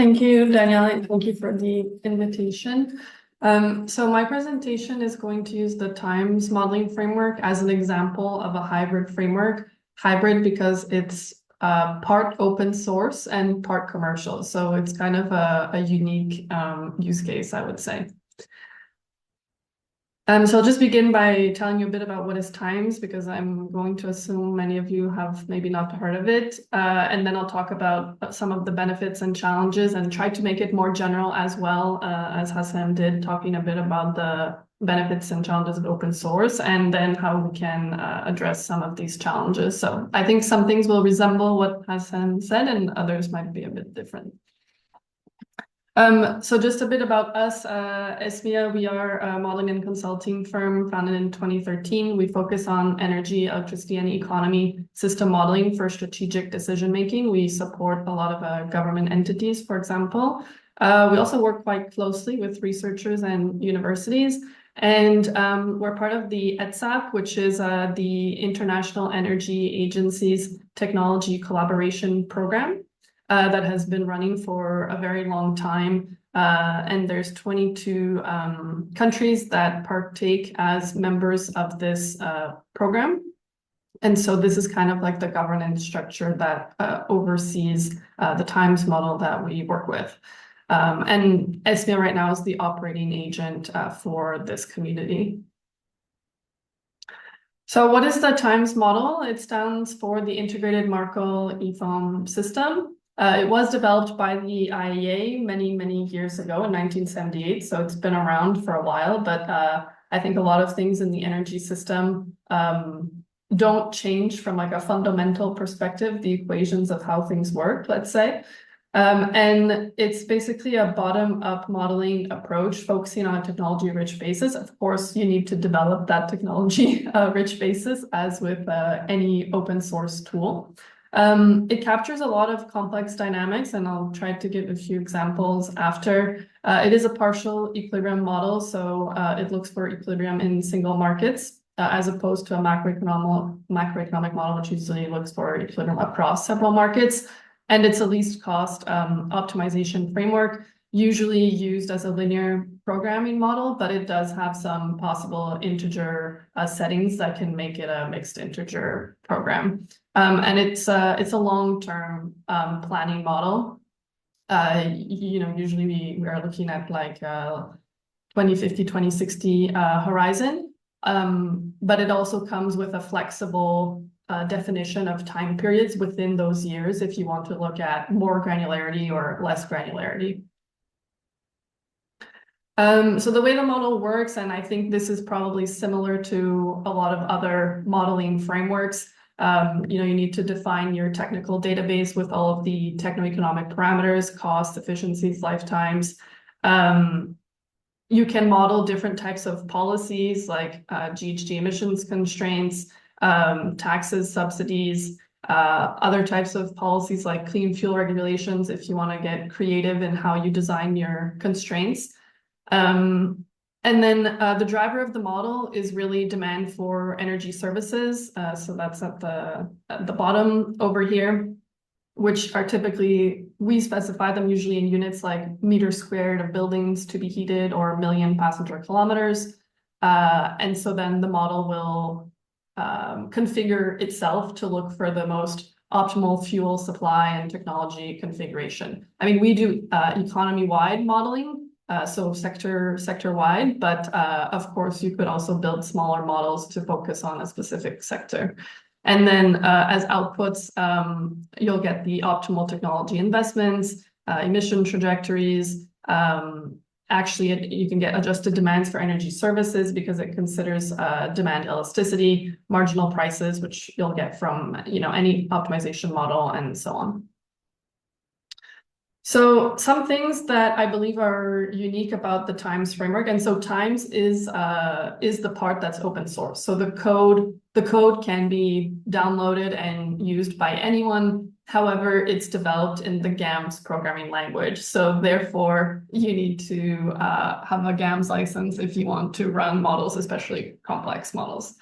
Thank you, Danielle, and thank you for the invitation. So my presentation is going to use the times modeling framework as an example of a hybrid framework. Hybrid because it's part open source and part commercial. So it's kind of a unique use case, I would say. So I'll just begin by telling you a bit about what is times, because I'm going to assume many of you have maybe not heard of it. And then I'll talk about some of the benefits and challenges and try to make it more general as well, as Hassan did, talking a bit about the benefits and challenges of open source, and then how we can address some of these challenges. So I think some things will resemble what Hassan said and others might be a bit different. So just a bit about us, SMIA, we are a modeling and consulting firm founded in 2013. We focus on energy, electricity, and economy system modeling for strategic decision-making. We support a lot of government entities, for example. We also work quite closely with researchers and universities. And we're part of the ETSAP, which is the International Energy Agency's technology collaboration program. That has been running for a very long time. And there's 22 countries that partake as members of this program. And so this is kind of like the governance structure that oversees the times model that we work with. And SMIA right now is the operating agent for this community. So what is the times model? It stands for the Integrated Markov-Ephraim System. It was developed by the IEA many years ago in 1978, so it's been around for a while, but I think a lot of things in the energy system don't change from like a fundamental perspective, the equations of how things work, let's say. And it's basically a bottom-up modeling approach focusing on a technology-rich basis. Of course, you need to develop that technology-rich basis as with any open source tool. It captures a lot of complex dynamics, and I'll try to give a few examples after. It is a partial equilibrium model, so it looks for equilibrium in single markets, as opposed to a macroeconomic model, which usually looks for equilibrium across several markets. And it's a least cost optimization framework, usually used as a linear programming model, but it does have some possible integer settings that can make it a mixed integer program. And it's a long-term planning model. Usually we are looking at like 2050, 2060 horizon, but it also comes with a flexible definition of time periods within those years if you want to look at more granularity or less granularity. So the way the model works, and I think this is probably similar to a lot of other modeling frameworks, you need to define your technical database with all of the techno-economic parameters, costs, efficiencies, lifetimes. You can model different types of policies like GHG emissions constraints, taxes, subsidies, other types of policies like clean fuel regulations if you want to get creative in how you design your constraints. And then the driver of the model is really demand for energy services. So that's at the bottom over here, which are typically, we specify them usually in units like meters squared of buildings to be heated or million passenger kilometers. And so then the model will configure itself to look for the most optimal fuel supply and technology configuration. I mean, we do economy-wide modeling, so sector-wide, but of course you could also build smaller models to focus on a specific sector. And then as outputs, you'll get the optimal technology investments, emission trajectories. Actually, you can get adjusted demands for energy services because it considers demand elasticity, marginal prices, which you'll get from any optimization model, and so on. So some things that I believe are unique about the times framework, and so times is the part that's open source. So the code can be downloaded and used by anyone. However, it's developed in the GAMS programming language. So therefore, you need to have a GAMS license if you want to run models, especially complex models.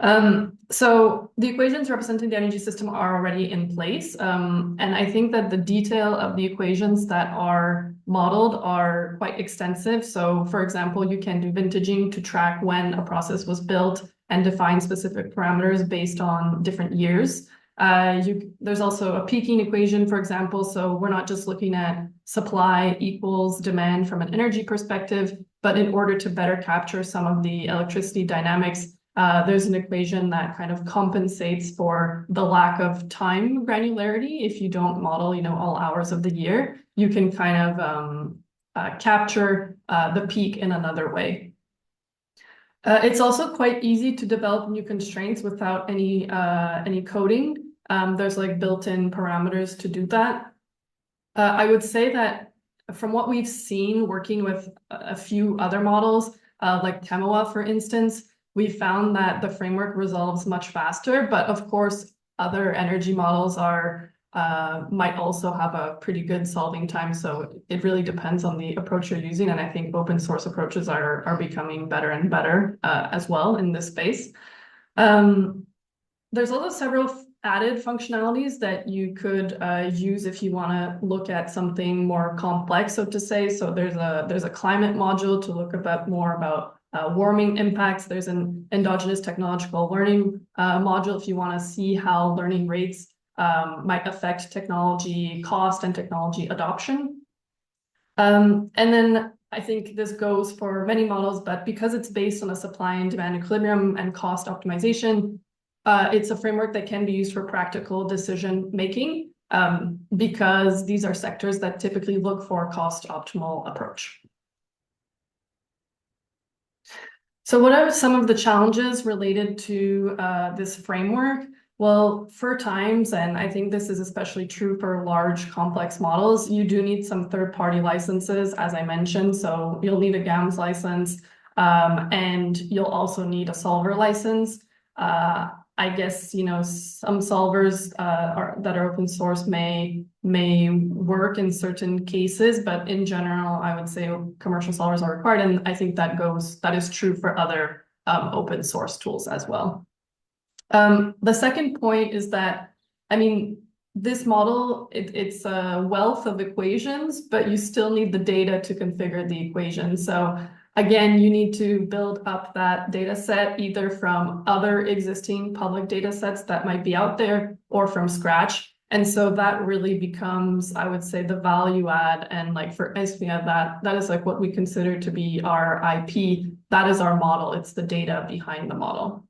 So the equations representing the energy system are already in place. And I think that the detail of the equations that are modeled are quite extensive. So for example, you can do vintaging to track when a process was built and define specific parameters based on different years. There's also a peaking equation, for example. So we're not just looking at supply equals demand from an energy perspective, but in order to better capture some of the electricity dynamics, there's an equation that kind of compensates for the lack of time granularity. If you don't model, all hours of the year, you can kind of capture the peak in another way. It's also quite easy to develop new constraints without any coding. There's like built-in parameters to do that. I would say that from what we've seen working with a few other models, like Temoa, for instance, we found that the framework resolves much faster, but of course, other energy models might also have a pretty good solving time. So it really depends on the approach you're using. And I think open source approaches are becoming better and better as well in this space. There's also several added functionalities that you could use if you want to look at something more complex, so to say. So there's a climate module to look more about warming impacts. There's an endogenous technological learning module if you want to see how learning rates might affect technology cost and technology adoption. And then I think this goes for many models, but because it's based on a supply and demand equilibrium and cost optimization, it's a framework that can be used for practical decision making because these are sectors that typically look for a cost optimal approach. So what are some of the challenges related to this framework? Well, for times, and I think this is especially true for large complex models, you do need some third-party licenses, as I mentioned. So you'll need a GAMS license, and you'll also need a solver license. I guess, some solvers that are open source may work in certain cases, but in general, I would say commercial solvers are required. And I think that is true for other open source tools as well. The second point is that, this model, it's a wealth of equations, but you still need the data to configure the equation. So again, you need to build up that data set either from other existing public data sets that might be out there or from scratch. And so that really becomes, I would say, the value add. And like for SVIA, that is like what we consider to be our IP. That is our model. It's the data behind the model.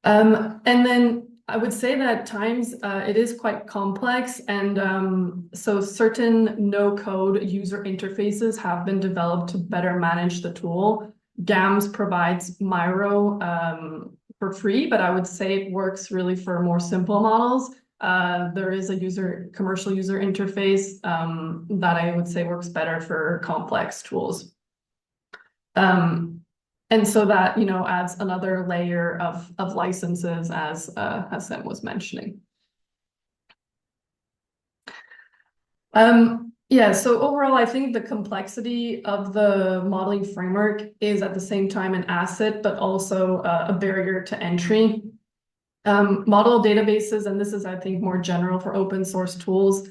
And then I would say that at times it is quite complex, and so certain no-code user interfaces have been developed to better manage the tool. GAMS provides Miro for free, but I would say it works really for more simple models. There is a commercial user interface that I would say works better for complex tools. And so that, adds another layer of licenses, as Sam was mentioning. Yeah, so overall, I think the complexity of the modeling framework is at the same time an asset, but also a barrier to entry. Model databases, and this is, I think, more general for open source tools,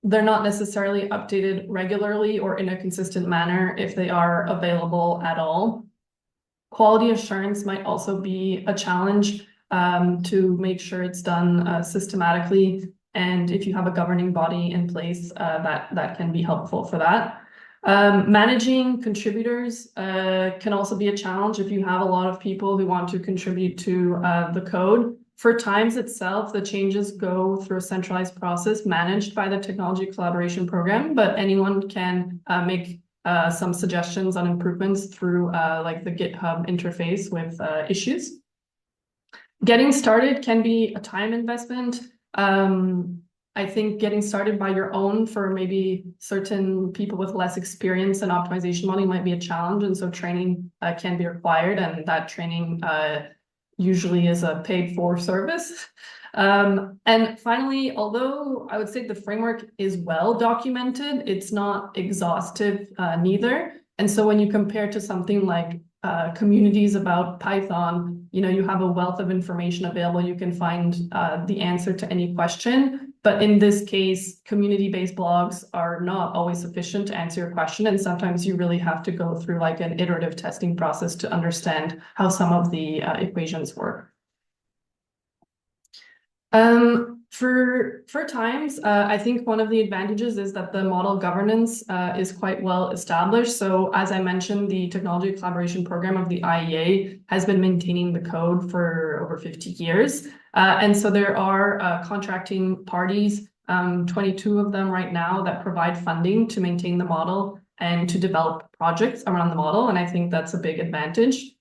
they're not necessarily updated regularly or in a consistent manner if they are available at all. Quality assurance might also be a challenge to make sure it's done systematically. And if you have a governing body in place, that can be helpful for that. Managing contributors can also be a challenge if you have a lot of people who want to contribute to the code. For Times itself, the changes go through a centralized process managed by the Technology Collaboration Program, but anyone can make some suggestions on improvements through like the GitHub interface with issues. Getting started can be a time investment. I think getting started by your own for maybe certain people with less experience in optimization modeling might be a challenge, and so training can be required, and that training usually is a paid-for service. And finally, although I would say the framework is well documented, it's not exhaustive neither. And so when you compare to something like communities about Python, you have a wealth of information available. You can find the answer to any question. But in this case, community-based blogs are not always sufficient to answer your question. And sometimes you really have to go through like an iterative testing process to understand how some of the equations work. For times, I think one of the advantages is that the model governance is quite well established. So as I mentioned, the Technology Collaboration Program of the IEA has been maintaining the code for over 50 years. And so there are contracting parties, 22 of them right now, that provide funding to maintain the model and to develop projects around the model. And I think that's a big advantage.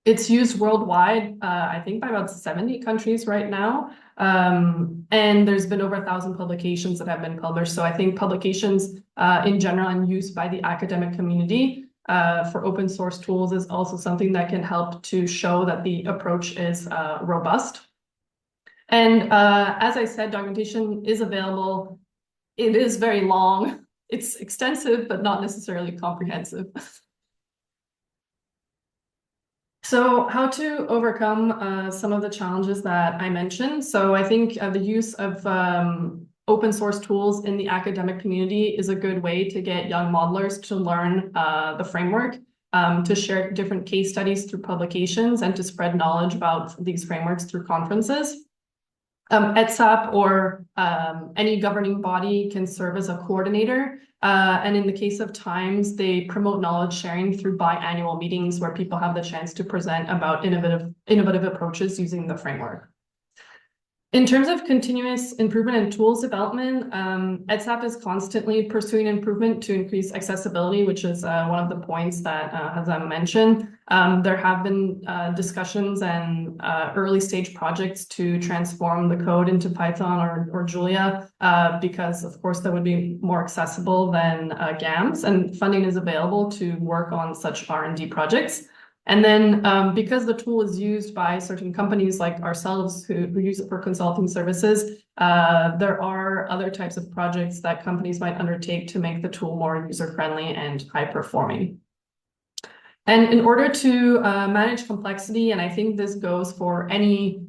It's used worldwide, I think by about 70 countries right now. And there's been over 1,000 publications that have been published. So I think publications in general and use by the academic community for open source tools is also something that can help to show that the approach is robust. And as I said, documentation is available. It is very long. It's extensive, but not necessarily comprehensive. So how to overcome some of the challenges that I mentioned. So I think the use of open source tools in the academic community is a good way to get young modelers to learn the framework, to share different case studies through publications, and to spread knowledge about these frameworks through conferences. ETSAP or any governing body can serve as a coordinator. And in the case of Times, they promote knowledge sharing through biannual meetings where people have the chance to present about innovative approaches using the framework. In terms of continuous improvement and tools development, ETSAP is constantly pursuing improvement to increase accessibility, which is one of the points that Hazem mentioned. There have been discussions and early stage projects to transform the code into Python or Julia, because of course that would be more accessible than GAMS, and funding is available to work on such R&D projects. And then because the tool is used by certain companies like ourselves who use it for consulting services, there are other types of projects that companies might undertake to make the tool more user-friendly and high-performing. And in order to manage complexity, and I think this goes for any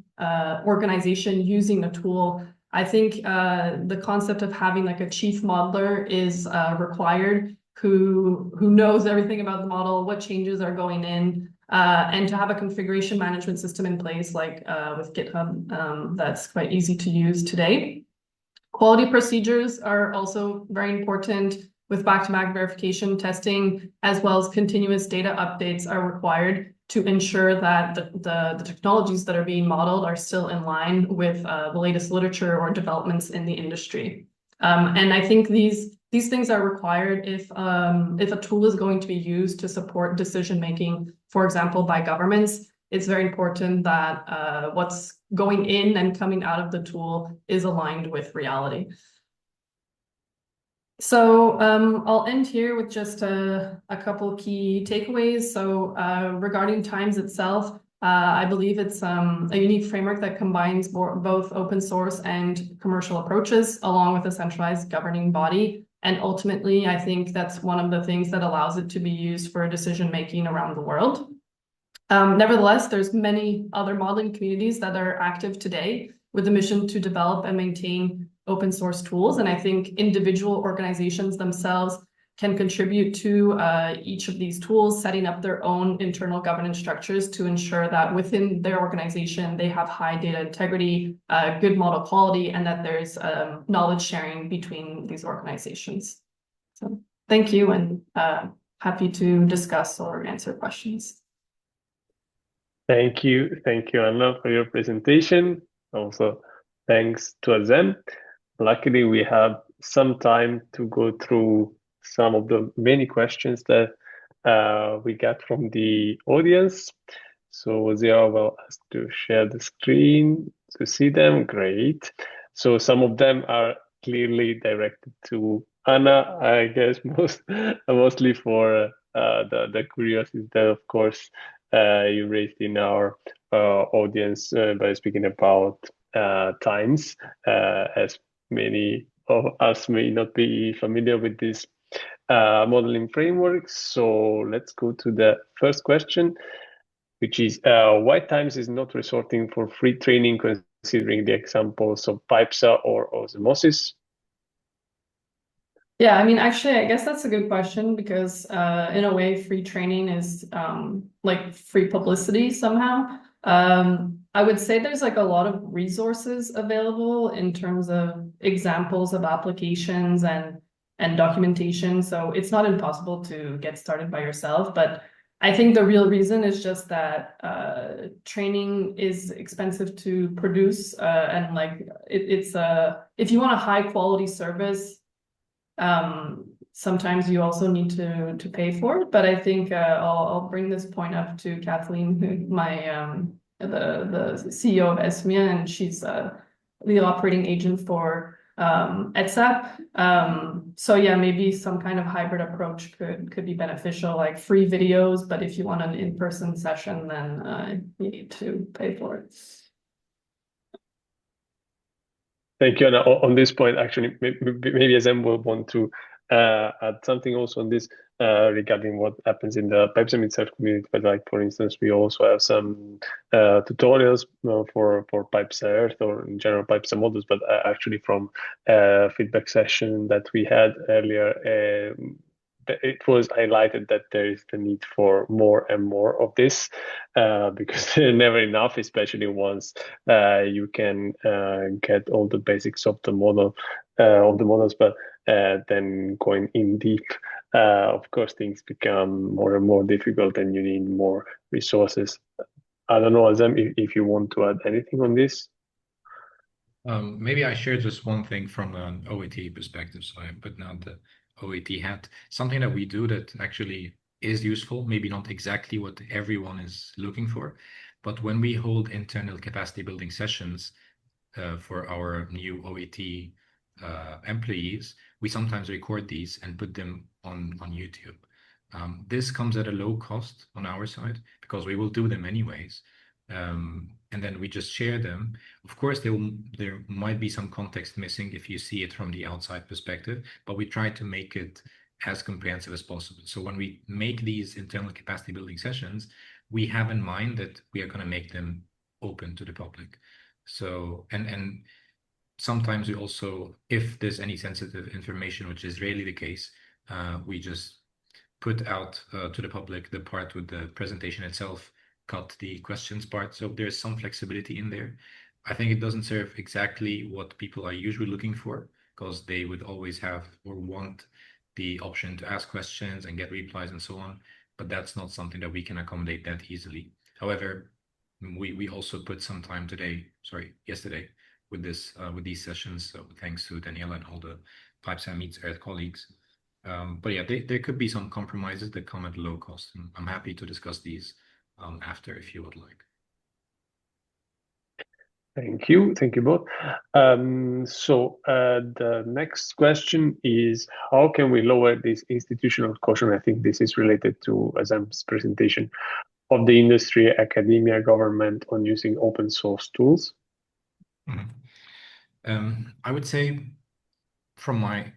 organization using the tool, I think the concept of having like a chief modeler is required, who knows everything about the model, what changes are going in, and to have a configuration management system in place like with GitHub that's quite easy to use today. Quality procedures are also very important, with back-to-back verification testing, as well as continuous data updates are required to ensure that the technologies that are being modeled are still in line with the latest literature or developments in the industry. And I think these things are required if a tool is going to be used to support decision-making, for example, by governments. It's very important that what's going in and coming out of the tool is aligned with reality. So I'll end here with just a couple key takeaways. So regarding Times itself, I believe it's a unique framework that combines both open source and commercial approaches, along with a centralized governing body. And ultimately, I think that's one of the things that allows it to be used for decision-making around the world. Nevertheless, there's many other modeling communities that are active today with the mission to develop and maintain open source tools. And I think individual organizations themselves can contribute to each of these tools, setting up their own internal governance structures to ensure that within their organization, they have high data integrity, good model quality, and that there's knowledge sharing between these organizations. So thank you, and happy to discuss or answer questions. Thank you, Anna, for your presentation. Also, thanks to Hazem. Luckily, we have some time to go through some of the many questions that we got from the audience. So Zia will ask to share the screen to see them. Great. So some of them are clearly directed to Anna, I guess, mostly for the curiosity that, of course, you raised in our audience by speaking about Times, as many of us may not be familiar with this modeling framework. So let's go to the first question. which is why Times is not resorting for free training considering the examples of PIPSA or osmosis. Yeah, I mean, actually, I guess that's a good question because in a way, free training is like free publicity somehow. I would say there's like a lot of resources available in terms of examples of applications and documentation. So it's not impossible to get started by yourself, but I think the real reason is just that training is expensive to produce, and like it's if you want a high quality service, sometimes you also need to pay for it. But I think I'll bring this point up to Kathleen, who the CEO of ESMIA, and she's the operating agent for ETSAP. So yeah, maybe some kind of hybrid approach could be beneficial, like free videos, but if you want an in-person session, then you need to pay for it. Thank you. And on this point, actually, maybe Azem will want to add something also on this regarding what happens in the PipeSum itself community. But like, for instance, we also have some tutorials for PipeSum Earth or in general PipeSum models, but actually from feedback session that we had earlier, it was highlighted that there is the need for more and more of this because they're never enough, especially once you can get all the basics of the models, but then going in deep, of course, things become more and more difficult, and you need more resources. I don't know, Azam, if you want to add anything on this. Maybe I share just one thing from an OET perspective, so I put now the OET hat. Something that we do that actually is useful, maybe not exactly what everyone is looking for, but when we hold internal capacity building sessions for our new OET employees, we sometimes record these and put them on YouTube. This comes at a low cost on our side because we will do them anyways. And then we just share them. Of course, there might be some context missing if you see it from the outside perspective, but we try to make it as comprehensive as possible. So when we make these internal capacity building sessions, we have in mind that we are going to make them open to the public. So, and sometimes we also, if there's any sensitive information, which is rarely the case, we just put out to the public the part with the presentation itself, cut the questions part. So there's some flexibility in there. I think it doesn't serve exactly what people are usually looking for, because they would always have or want the option to ask questions and get replies and so on. But that's not something that we can accommodate that easily. However, we also put some time yesterday with these sessions. So thanks to Daniela and all the PipeSam Meets Earth colleagues. But yeah, there could be some compromises that come at low cost. And I'm happy to discuss these after if you would like. Thank you both. So the next question is, how can we lower this institutional caution? I think this is related to Azam's presentation of the industry, academia, government on using open source tools. I would say from my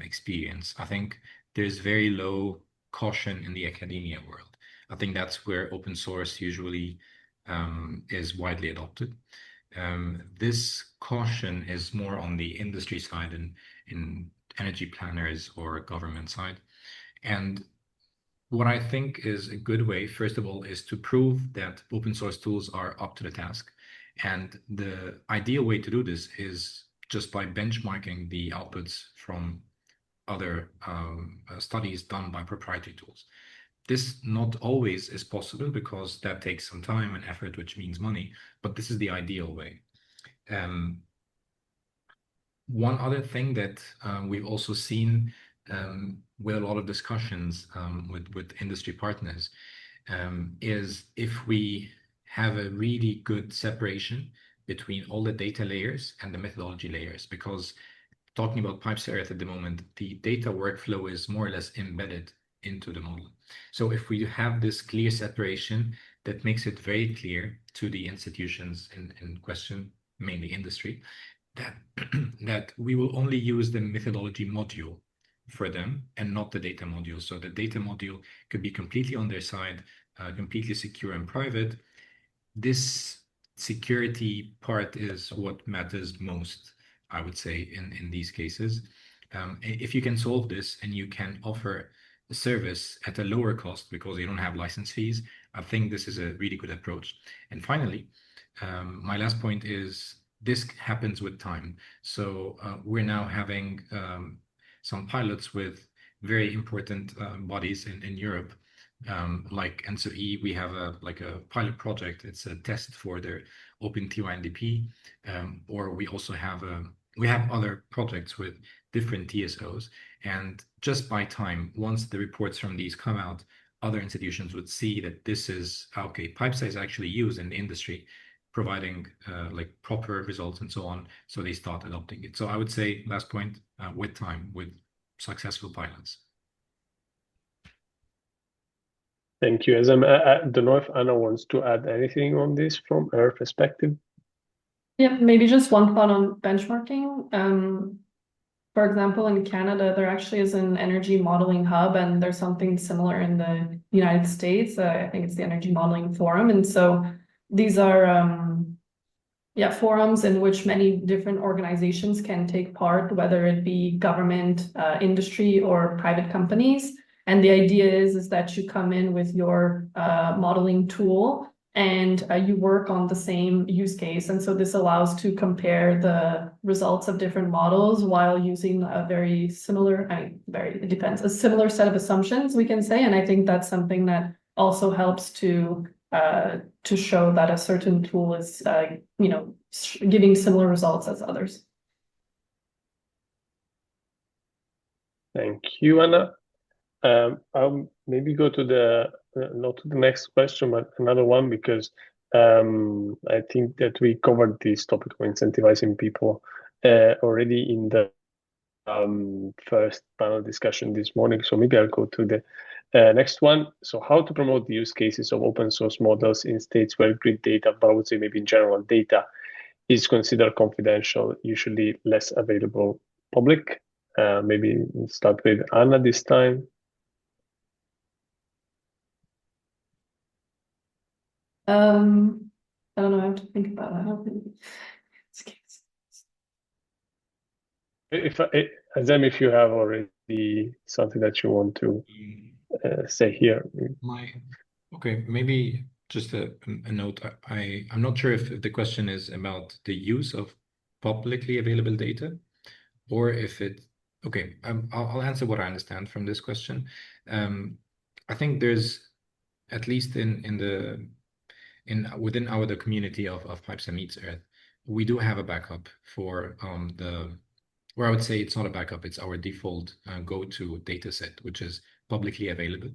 experience, I think there's very low caution in the academia world. I think that's where open source usually is widely adopted. This caution is more on the industry side and in energy planners or government side. And what I think is a good way, first of all, is to prove that open source tools are up to the task. And the ideal way to do this is just by benchmarking the outputs from other studies done by proprietary tools. This not always is possible because that takes some time and effort, which means money, but this is the ideal way. One other thing that we've also seen with a lot of discussions with industry partners is if we have a really good separation between all the data layers and the methodology layers, because talking about Pipes Earth at the moment, the data workflow is more or less embedded into the model. So if we have this clear separation, that makes it very clear to the institutions in question, mainly industry, that we will only use the methodology module for them and not the data module. So the data module could be completely on their side. completely secure and private, this security part is what matters most, I would say, in these cases. If you can solve this and you can offer a service at a lower cost because you don't have license fees, I think this is a really good approach. And finally, my last point is this happens with time. So we're now having some pilots with very important bodies in Europe, like NSOE. We have a pilot project. It's a test for their OpenTYNDP, or we also have other projects with different TSOs. And just by time, once the reports from these come out, other institutions would see that this is okay. PipeSci is actually used in the industry, providing like proper results and so on. So they start adopting it. So I would say, last point, with time, with successful pilots. Thank you, Azam. I don't know if Anna wants to add anything on this from her perspective. Yeah, maybe just one thought on benchmarking. For example, in Canada, there actually is an energy modeling hub, and there's something similar in the United States. I think it's the Energy Modeling Forum. And so these are forums in which many different organizations can take part, whether it be government, industry, or private companies. And the idea is that you come in with your modeling tool and you work on the same use case. And so this allows to compare the results of different models while using a very similar, it depends, a similar set of assumptions, we can say. And I think that's something that also helps to show that a certain tool is, giving similar results as others. Thank you, Anna. I'll maybe go to the not to the next question, but another one, because I think that we covered this topic of incentivizing people already in the first panel discussion this morning. So maybe I'll go to the next one. So how to promote the use cases of open source models in states where grid data, but I would say maybe in general data, is considered confidential, usually less available public. Maybe we'll start with Anna this time. I don't know, I have to think about it. If you have already something that you want to say here. Okay, maybe just a note. I'm not sure if the question is about the use of publicly available data, or if it. Okay, I'll answer what I understand from this question. I think there's, at least within the community of PipeSci Meets Earth, we do have a backup for where I would say it's not a backup, it's our default go-to data set, which is publicly available.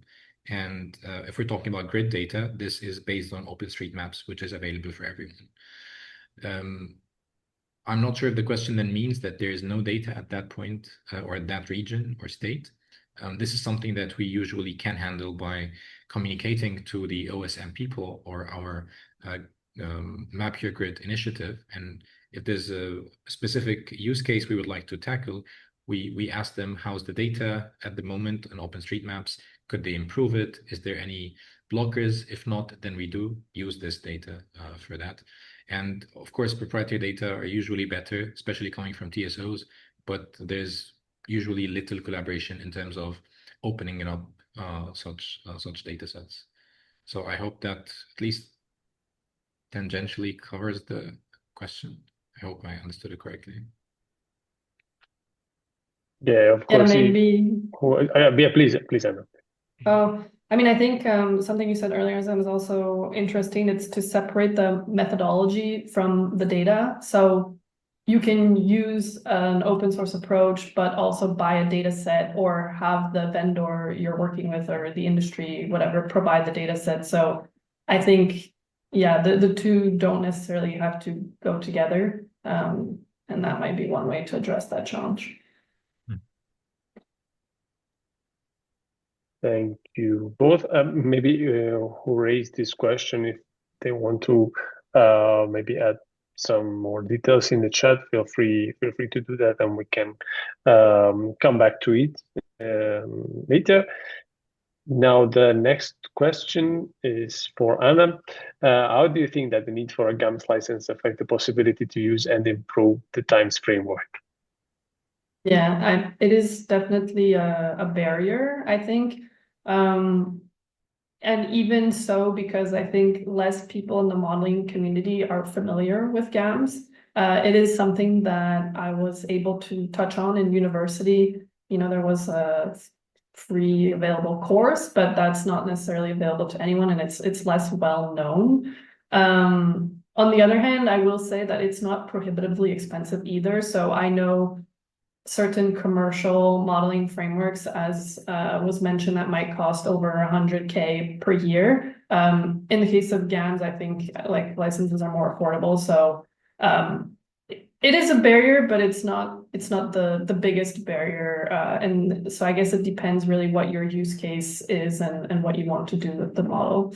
And if we're talking about grid data, this is based on OpenStreetMaps, which is available for everyone. I'm not sure if the question then means that there is no data at that point or at that region or state. This is something that we usually can handle by communicating to the OSM people or our Map Your Grid initiative. And if there's a specific use case we would like to tackle, we ask them, how's the data at the moment on OpenStreetMaps? Could they improve it? Is there any blockers? If not, then we do use this data for that. And of course, proprietary data are usually better, especially coming from TSOs, but there's usually little collaboration in terms of opening it up such data sets. So I hope that at least tangentially covers the question. I hope I understood it correctly. Yeah, of course. Yeah, maybe. Please, Anna. Oh, I mean, I think something you said earlier, Zem, is also interesting. It's to separate the methodology from the data. So you can use an open source approach, but also buy a data set or have the vendor you're working with or the industry, whatever, provide the data set. So I think, yeah, the two don't necessarily have to go together. And that might be one way to address that challenge. Thank you both. Maybe who raised this question, if they want to maybe add some more details in the chat, feel free to do that, and we can come back to it later. Now, the next question is for Anna. How do you think that the need for a GAMS license affect the possibility to use and improve the times framework? Yeah, it is definitely a barrier, I think. And even so, because I think less people in the modeling community are familiar with GAMS, it is something that I was able to touch on in university. You know, there was a free available course, but that's not necessarily available to anyone, and it's less well known. On the other hand, I will say that it's not prohibitively expensive either. So I know certain commercial modeling frameworks, as was mentioned, that might cost over 100K per year. In the case of GAMS, I think like licenses are more affordable. So it is a barrier, but it's not the biggest barrier. And so I guess it depends really what your use case is and what you want to do with the model.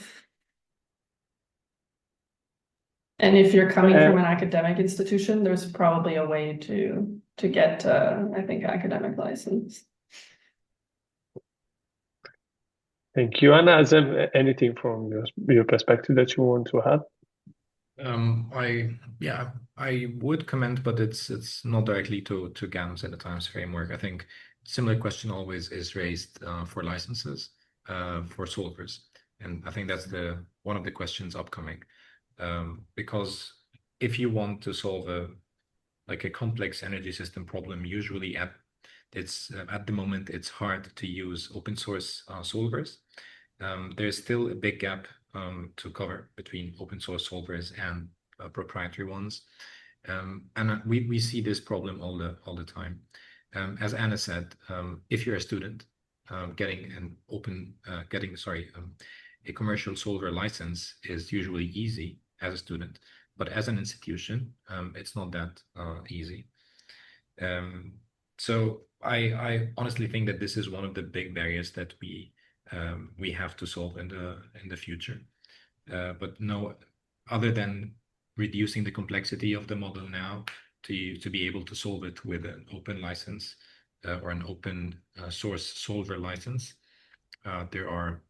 And if you're coming from an academic institution, there's probably a way to get, I think, academic license. Thank you, Anna. Is there anything from your perspective that you want to add? I would comment, but it's not directly to GAMS and the times framework. I think similar question always is raised for licenses for solvers, and I think that's one of the questions upcoming. Because if you want to solve a complex energy system problem, usually at the moment it's hard to use open source solvers. There's still a big gap to cover between open source solvers and proprietary ones, and we see this problem all the time. As Anna said, if you're a student, getting a commercial solver license is usually easy as a student, but as an institution, it's not that easy. So I honestly think that this is one of the big barriers that we have to solve in the future. But no, other than reducing the complexity of the model now to be able to solve it with an open license or an open source solver license, there are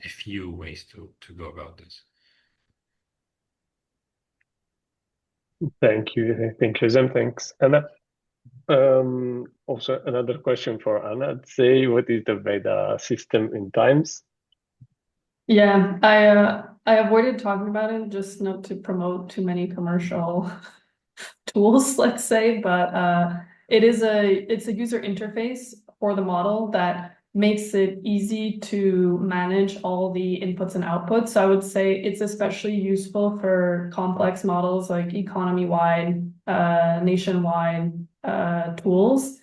a few ways to go about this. Thank you, Zem. Thanks, Anna. Also, another question for Anna. Say, what is the Veda system in times? Yeah, I avoided talking about it just not to promote too many commercial tools, let's say, but it's a user interface for the model that makes it easy to manage all the inputs and outputs. So I would say it's especially useful for complex models like economy-wide, nationwide tools.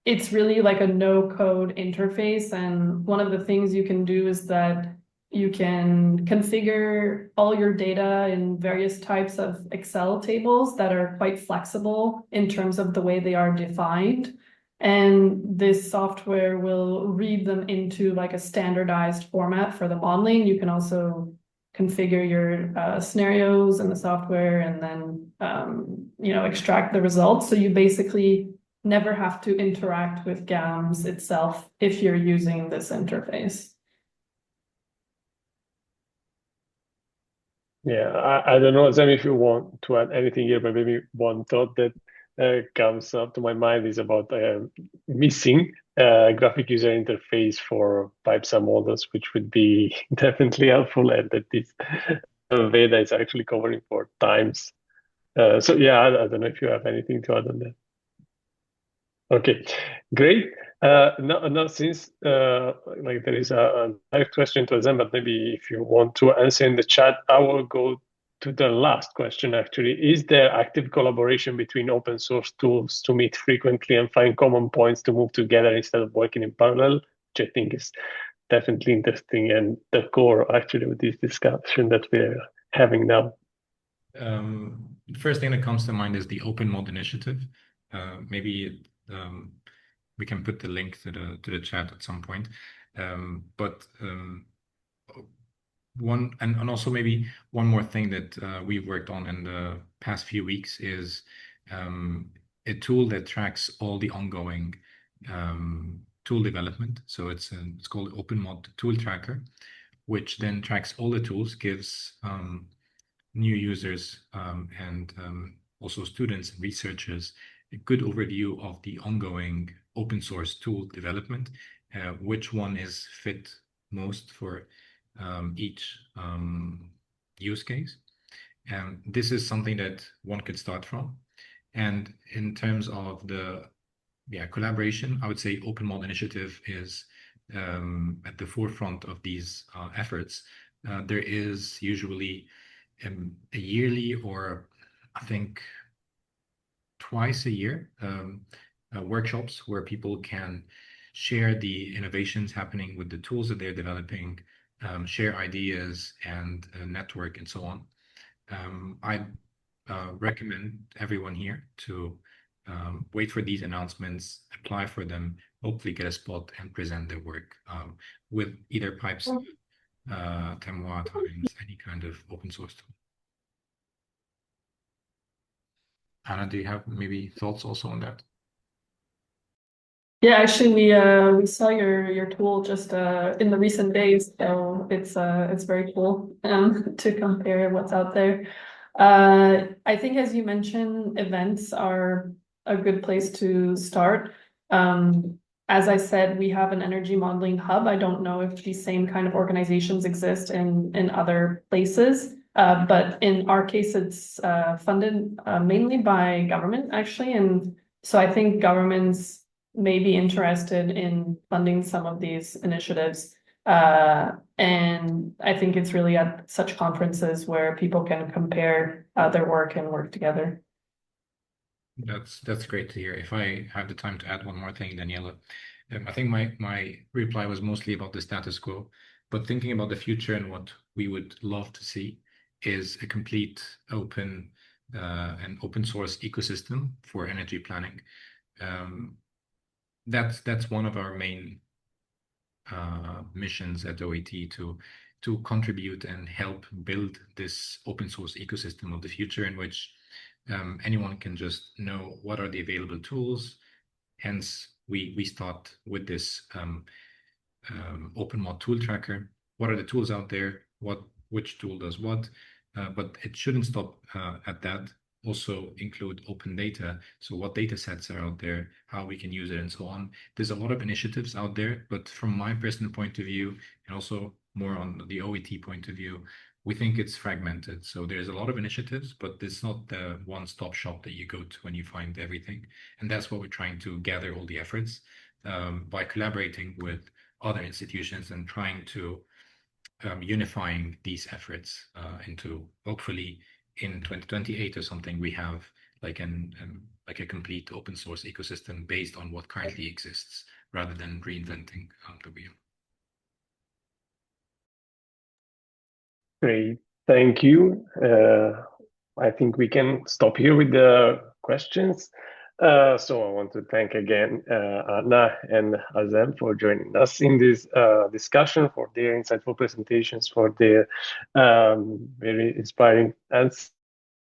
It's really like a no-code interface, and one of the things you can do is that you can configure all your data in various types of Excel tables that are quite flexible in terms of the way they are defined. And this software will read them into like a standardized format for the modeling. You can also configure your scenarios in the software and then extract the results. So you basically never have to interact with GAMS itself if you're using this interface. Yeah, I don't know, Zem, if you want to add anything here, but maybe one thought that comes up to my mind is about missing graphic user interface for PipeSum models, which would be definitely helpful, and that this Veda is actually covering for times. So yeah, I don't know if you have anything to add on that. Okay, great. Now since there is a live question to Azem, but maybe if you want to answer in the chat, I will go to the last question actually. Is there active collaboration between open source tools to meet frequently and find common points to move together instead of working in parallel? Which I think is definitely interesting and the core actually with this discussion that we're having now. The first thing that comes to mind is the Open Mod Initiative. Maybe we can put the link to the chat at some point. Also maybe one more thing that we've worked on in the past few weeks is a tool that tracks all the ongoing tool development. So it's called OpenMod Tool Tracker, which then tracks all the tools, gives new users and also students and researchers a good overview of the ongoing open source tool development, which one is fit most for each use case. And this is something that one could start from. And in terms of the collaboration, I would say OpenMod Initiative is at the forefront of these efforts. There is usually a yearly, or I think twice a year, workshops where people can share the innovations happening with the tools that they're developing, share ideas and network and so on. I recommend everyone here to wait for these announcements, apply for them, hopefully get a spot and present their work with either pipes, Temois, Times, any kind of open source tool. Anna, do you have maybe thoughts also on that? Yeah, actually, we saw your tool just in the recent days, so it's very cool to compare what's out there. I think, as you mentioned, events are a good place to start. As I said, we have an energy modeling hub. I don't know if these same kind of organizations exist in other places, but in our case, it's funded mainly by government, actually, and so I think governments may be interested in funding some of these initiatives. And I think it's really at such conferences where people can compare their work and work together. That's great to hear. If I have the time to add one more thing, Daniela, I think my reply was mostly about the status quo, but thinking about the future and what we would love to see is a complete open and open source ecosystem for energy planning. That's one of our main missions at OET to contribute and help build this open source ecosystem of the future, in which anyone can just know what are the available tools. Hence, we start with this OpenMod tool tracker. What are the tools out there? Which tool does what? But it shouldn't stop at that. Also include open data. So what data sets are out there, how we can use it, and so on. There's a lot of initiatives out there, but from my personal point of view, and also more on the OET point of view, we think it's fragmented. So there's a lot of initiatives, but it's not the one-stop shop that you go to when you find everything. And that's what we're trying to gather all the efforts by collaborating with other institutions and trying to unifying these efforts into, hopefully in 2028 or something, we have like a complete open source ecosystem based on what currently exists, rather than reinventing the wheel. Great, thank you. I think we can stop here with the questions. So I want to thank again Anna and Azem for joining us in this discussion, for their insightful presentations, for their very inspiring answers.